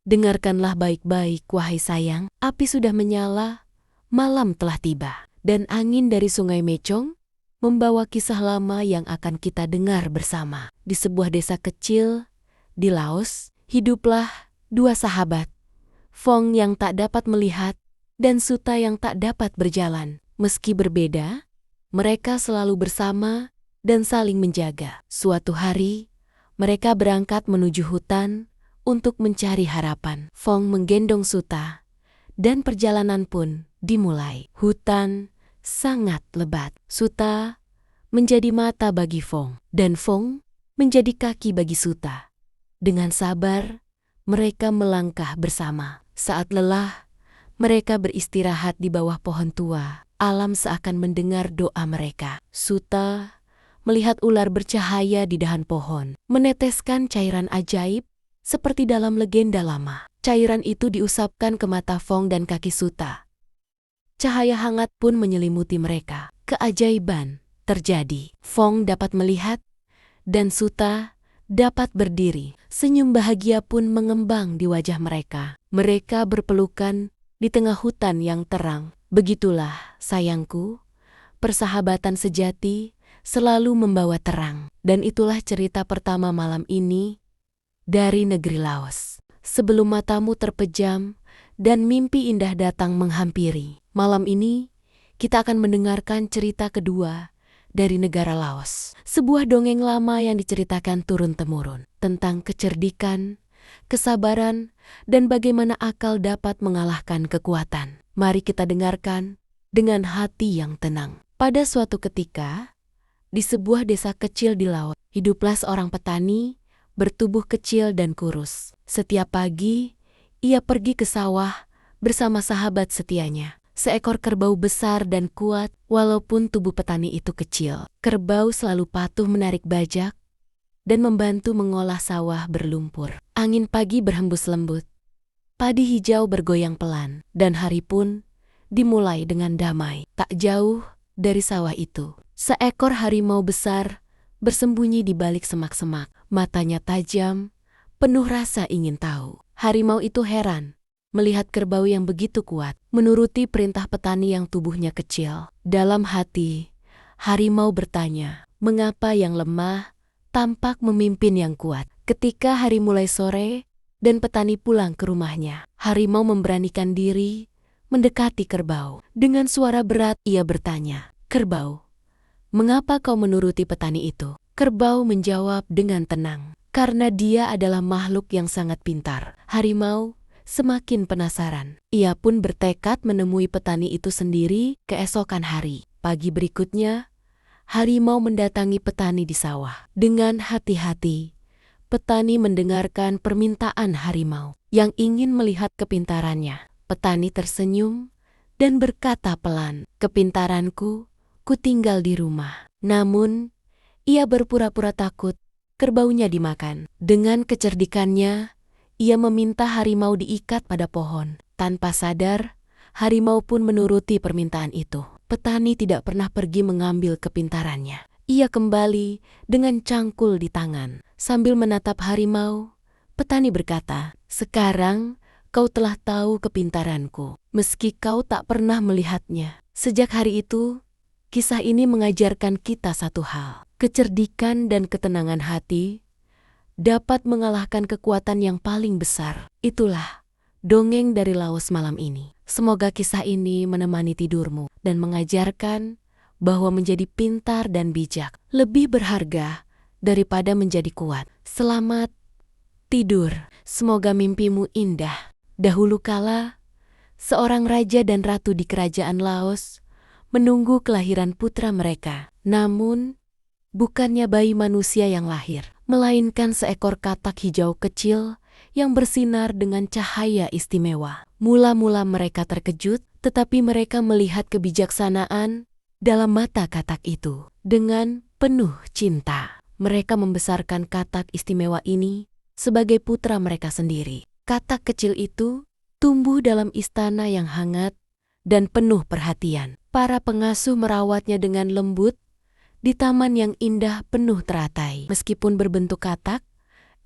Dengarkanlah baik-baik, wahai sayang, api sudah menyala, malam telah tiba, dan angin dari Sungai Mekong membawa kisah lama yang akan kita dengar bersama. Di sebuah desa kecil di Laos, hiduplah dua sahabat, Phong yang tak dapat melihat dan Suta yang tak dapat berjalan. Meski berbeda, mereka selalu bersama dan saling menjaga. Suatu hari, mereka berangkat menuju hutan untuk mencari harapan. Phong menggendong Suta, dan perjalanan pun dimulai. Hutan sangat lebat. Suta menjadi mata bagi Phong, dan Phong menjadi kaki bagi Suta. Dengan sabar, mereka melangkah bersama. Saat lelah, mereka beristirahat di bawah pohon tua. Alam seakan mendengar doa mereka. Suta melihat ular bercahaya di dahan pohon, meneteskan cairan ajaib seperti dalam legenda lama. Cairan itu diusapkan ke mata Phong dan kaki Suta. Cahaya hangat pun menyelimuti mereka. Keajaiban terjadi. Phong dapat melihat dan Suta dapat berdiri. Senyum bahagia pun mengembang di wajah mereka. Mereka berpelukan di tengah hutan yang terang. Begitulah, sayangku, persahabatan sejati selalu membawa terang. Dan itulah cerita pertama malam ini dari negeri Laos. Sebelum matamu terpejam dan mimpi indah datang menghampiri, malam ini kita akan mendengarkan cerita kedua dari negara Laos. Sebuah dongeng lama yang diceritakan turun-temurun tentang kecerdikan, kesabaran, dan bagaimana akal dapat mengalahkan kekuatan. Mari kita dengarkan dengan hati yang tenang. Pada suatu ketika, di sebuah desa kecil di Laos, hiduplah seorang petani bertubuh kecil dan kurus. Setiap pagi, ia pergi ke sawah bersama sahabat setianya, seekor kerbau besar dan kuat. Walaupun tubuh petani itu kecil, kerbau selalu patuh menarik bajak dan membantu mengolah sawah berlumpur. Angin pagi berhembus lembut, padi hijau bergoyang pelan, dan hari pun dimulai dengan damai. Tak jauh dari sawah itu, seekor harimau besar bersembunyi di balik semak-semak. Matanya tajam, penuh rasa ingin tahu. Harimau itu heran melihat kerbau yang begitu kuat, menuruti perintah petani yang tubuhnya kecil. Dalam hati, harimau bertanya, mengapa yang lemah tampak memimpin yang kuat? Ketika hari mulai sore dan petani pulang ke rumahnya, harimau memberanikan diri mendekati kerbau. Dengan suara berat ia bertanya, "Kerbau, mengapa kau menuruti petani itu?" Kerbau menjawab dengan tenang, "Karena dia adalah makhluk yang sangat pintar." Harimau semakin penasaran. Ia pun bertekad menemui petani itu sendiri keesokan hari. Pagi berikutnya, harimau mendatangi petani di sawah. Dengan hati-hati, petani mendengarkan permintaan harimau yang ingin melihat kepintarannya. Petani tersenyum dan berkata pelan, "Kepintaranku, ku tinggal di rumah." Namun, ia berpura-pura takut kerbaunya dimakan. Dengan kecerdikannya, ia meminta harimau diikat pada pohon. Tanpa sadar, harimau pun menuruti permintaan itu. Petani tidak pernah pergi mengambil kepintarannya. Ia kembali dengan cangkul di tangan. Sambil menatap harimau, petani berkata, "Sekarang kau telah tahu kepintaranku, meski kau tak pernah melihatnya." Sejak hari itu, kisah ini mengajarkan kita satu hal. Kecerdikan dan ketenangan hati dapat mengalahkan kekuatan yang paling besar. Itulah dongeng dari Laos malam ini. Semoga kisah ini menemani tidurmu dan mengajarkan bahwa menjadi pintar dan bijak lebih berharga daripada menjadi kuat. Selamat tidur. Semoga mimpimu indah. Dahulu kala, seorang raja dan ratu di kerajaan Laos menunggu kelahiran putra mereka. Namun, bukannya bayi manusia yang lahir, melainkan seekor katak hijau kecil yang bersinar dengan cahaya istimewa. Mula-mula mereka terkejut, tetapi mereka melihat kebijaksanaan dalam mata katak itu. Dengan penuh cinta, mereka membesarkan katak istimewa ini sebagai putra mereka sendiri. Katak kecil itu tumbuh dalam istana yang hangat dan penuh perhatian. Para pengasuh merawatnya dengan lembut di taman yang indah penuh teratai. Meskipun berbentuk katak,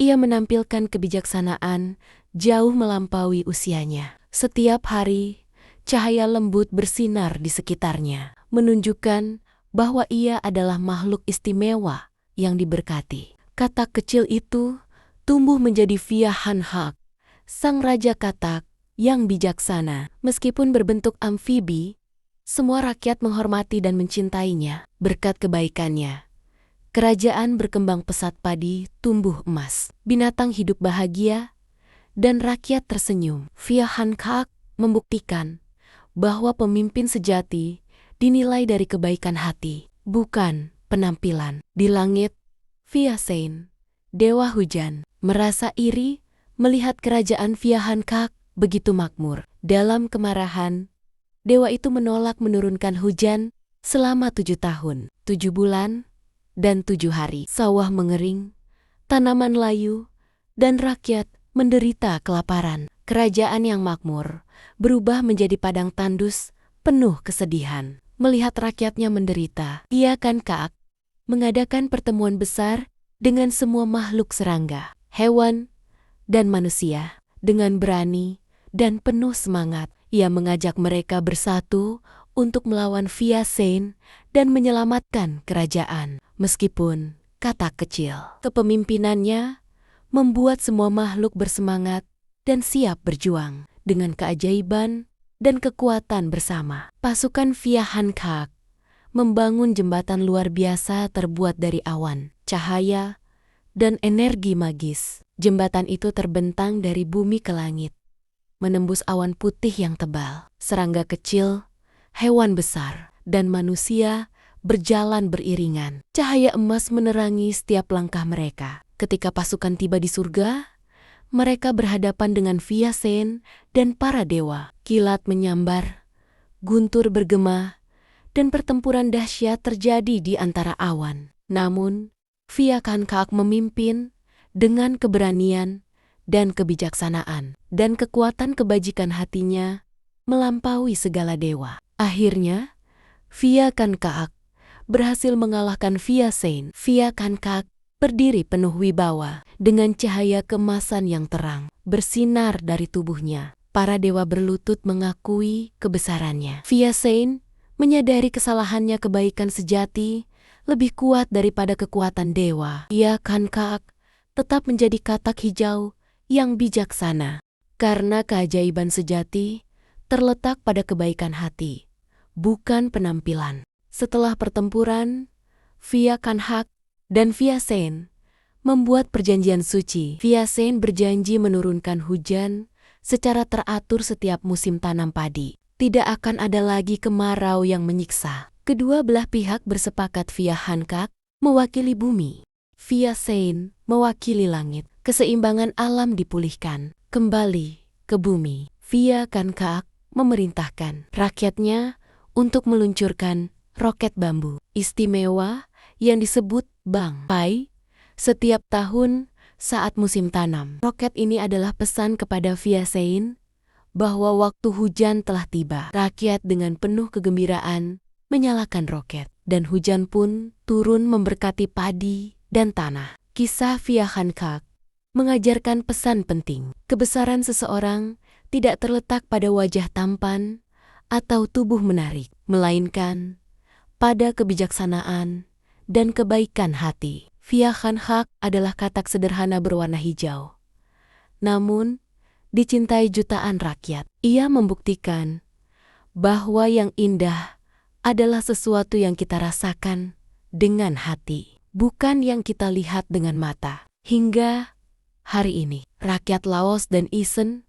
ia menampilkan kebijaksanaan jauh melampaui usianya. Setiap hari, cahaya lembut bersinar di sekitarnya, menunjukkan bahwa ia adalah makhluk istimewa yang diberkati. Katak kecil itu tumbuh menjadi Fia Han Hak, sang raja katak yang bijaksana. Meskipun berbentuk amfibi, semua rakyat menghormati dan mencintainya. Berkat kebaikannya, kerajaan berkembang pesat, padi tumbuh emas, binatang hidup bahagia, dan rakyat tersenyum. Fia Han Hak membuktikan bahwa pemimpin sejati dinilai dari kebaikan hati, bukan penampilan. Di langit, Fia Sein, dewa hujan, merasa iri melihat kerajaan Fia Han Hak begitu makmur. Dalam kemarahan, dewa itu menolak menurunkan hujan selama 7 tahun, 7 bulan, dan 7 hari. Sawah mengering, tanaman layu, dan rakyat menderita kelaparan. Kerajaan yang makmur berubah menjadi padang tandus penuh kesedihan. Melihat rakyatnya menderita, Fia Han Hak mengadakan pertemuan besar dengan semua makhluk serangga, hewan, dan manusia. Dengan berani dan penuh semangat, ia mengajak mereka bersatu untuk melawan Fia Sein dan menyelamatkan kerajaan. Meskipun katak kecil, kepemimpinannya membuat semua makhluk bersemangat dan siap berjuang. Dengan keajaiban dan kekuatan bersama, pasukan Fia Han Hak membangun jembatan luar biasa terbuat dari awan, cahaya, dan energi magis. Jembatan itu terbentang dari bumi ke langit, menembus awan putih yang tebal. Serangga kecil, hewan besar, dan manusia berjalan beriringan. Cahaya emas menerangi setiap langkah mereka. Ketika pasukan tiba di surga, mereka berhadapan dengan Fia Sein dan para dewa. Kilat menyambar, guntur bergema, dan pertempuran dahsyat terjadi di antara awan. Namun, Fia Han Hak memimpin dengan keberanian dan kebijaksanaan, dan kekuatan kebajikan hatinya melampaui segala dewa. Akhirnya, Fia Han Hak berhasil mengalahkan Fia Sein. Fia Han Hak berdiri penuh wibawa dengan cahaya keemasan yang terang bersinar dari tubuhnya. Para dewa berlutut mengakui kebesarannya. Fia Sein menyadari kesalahannya. Kebaikan sejati lebih kuat daripada kekuatan dewa. Fia Han Hak tetap menjadi katak hijau yang bijaksana, karena keajaiban sejati terletak pada kebaikan hati, bukan penampilan. Setelah pertempuran, Fia Han Hak dan Fia Sein membuat perjanjian suci. Fia Sein berjanji menurunkan hujan secara teratur setiap musim tanam padi. Tidak akan ada lagi kemarau yang menyiksa. Kedua belah pihak bersepakat. Fia Han Hak mewakili bumi, Fia Sein mewakili langit. Keseimbangan alam dipulihkan kembali ke bumi. Fia Han Hak memerintahkan rakyatnya untuk meluncurkan roket bambu istimewa yang disebut Bang Pai setiap tahun saat musim tanam. Roket ini adalah pesan kepada Fia Sein bahwa waktu hujan telah tiba. Rakyat dengan penuh kegembiraan menyalakan roket, dan hujan pun turun memberkati padi dan tanah. Kisah Fia Han Hak mengajarkan pesan penting. Kebesaran seseorang tidak terletak pada wajah tampan atau tubuh menarik, melainkan pada kebijaksanaan dan kebaikan hati. Fia Han Hak adalah katak sederhana berwarna hijau, namun dicintai jutaan rakyat. Ia membuktikan bahwa yang indah adalah sesuatu yang kita rasakan dengan hati, bukan yang kita lihat dengan mata. Hingga hari ini, rakyat Laos dan Isen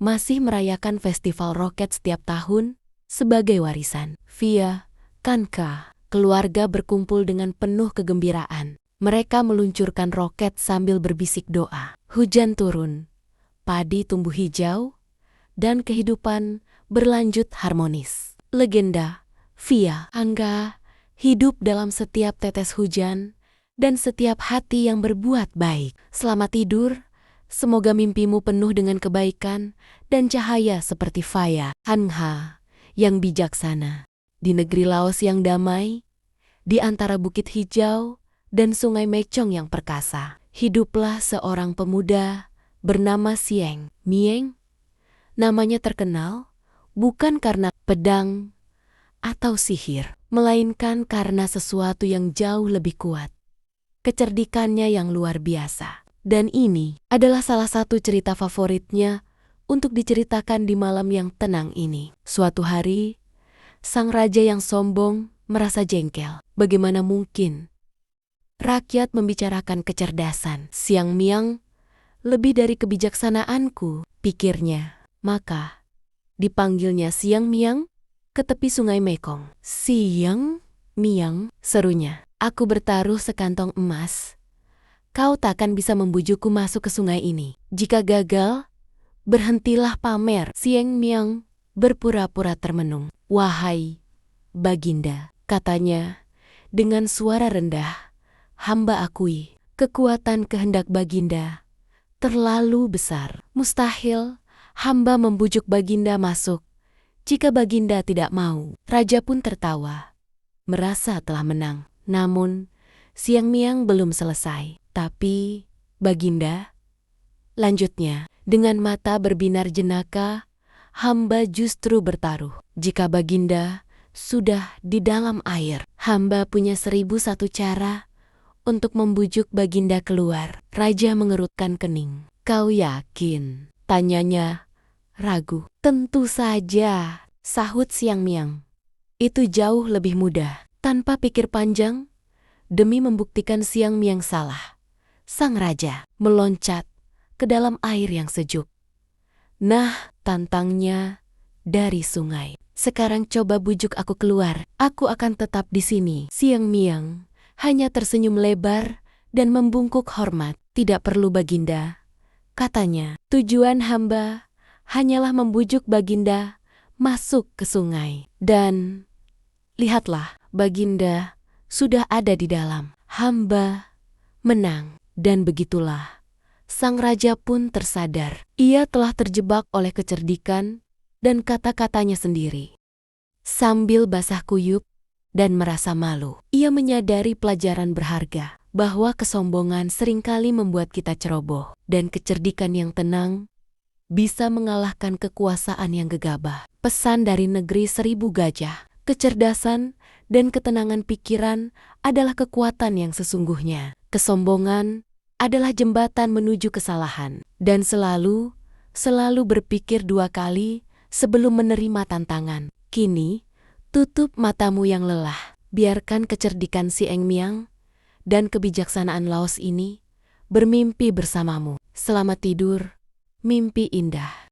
masih merayakan festival roket setiap tahun sebagai warisan. Fia Han Hak, keluarga berkumpul dengan penuh kegembiraan. Mereka meluncurkan roket sambil berbisik doa. Hujan turun, padi tumbuh hijau, dan kehidupan berlanjut harmonis. Legenda Fia Han Hak hidup dalam setiap tetes hujan dan setiap hati yang berbuat baik. Selamat tidur, semoga mimpimu penuh dengan kebaikan dan cahaya seperti Fia Han Hak yang bijaksana. Di negeri Laos yang damai, di antara bukit hijau dan sungai Mekong yang perkasa, hiduplah seorang pemuda bernama Sieng Miang. Namanya terkenal bukan karena pedang atau sihir, melainkan karena sesuatu yang jauh lebih kuat. Kecerdikannya yang luar biasa. Dan ini adalah salah satu cerita favoritnya untuk diceritakan di malam yang tenang ini. Suatu hari, sang raja yang sombong merasa jengkel. Bagaimana mungkin rakyat membicarakan kecerdasan Siang Miang lebih dari kebijaksanaanku, pikirnya. Maka dipanggilnya Siang Miang ke tepi sungai Mekong. Siang Miang, serunya. Aku bertaruh sekantong emas. Kau takkan bisa membujukku masuk ke sungai ini. Jika gagal, berhentilah pamer. Siang Miang berpura-pura termenung. Wahai Baginda, katanya dengan suara rendah, hamba akui, kekuatan kehendak Baginda terlalu besar. Mustahil hamba membujuk Baginda masuk jika Baginda tidak mau. Raja pun tertawa, merasa telah menang. Namun, Siang Miang belum selesai. Tapi, Baginda, lanjutnya, dengan mata berbinar jenaka, hamba justru bertaruh. Jika Baginda sudah di dalam air, hamba punya 1001 cara untuk membujuk Baginda keluar. Raja mengerutkan kening. Kau yakin? Tanyanya ragu. Tentu saja, sahut Siang Miang. Itu jauh lebih mudah. Tanpa pikir panjang, demi membuktikan Siang Miang salah, sang raja meloncat ke dalam air yang sejuk. Nah, tantangnya dari sungai. Sekarang coba bujuk aku keluar. Aku akan tetap di sini. Siang Miang hanya tersenyum lebar dan membungkuk hormat. Tidak perlu Baginda, katanya. Tujuan hamba hanyalah membujuk Baginda masuk ke sungai. Dan lihatlah, Baginda sudah ada di dalam. Hamba menang. Dan begitulah, sang raja pun tersadar. Ia telah terjebak oleh kecerdikan dan kata-katanya sendiri. Sambil basah kuyup dan merasa malu, ia menyadari pelajaran berharga, bahwa kesombongan seringkali membuat kita ceroboh, dan kecerdikan yang tenang bisa mengalahkan kekuasaan yang gegabah. Pesan dari negeri 1000 gajah, kecerdasan dan ketenangan pikiran adalah kekuatan yang sesungguhnya. Kesombongan adalah jembatan menuju kesalahan, dan selalu berpikir 2 kali sebelum menerima tantangan. Kini, tutup matamu yang lelah, biarkan kecerdikan Siang Miang dan kebijaksanaan Laos ini bermimpi bersamamu. Selamat tidur, mimpi indah.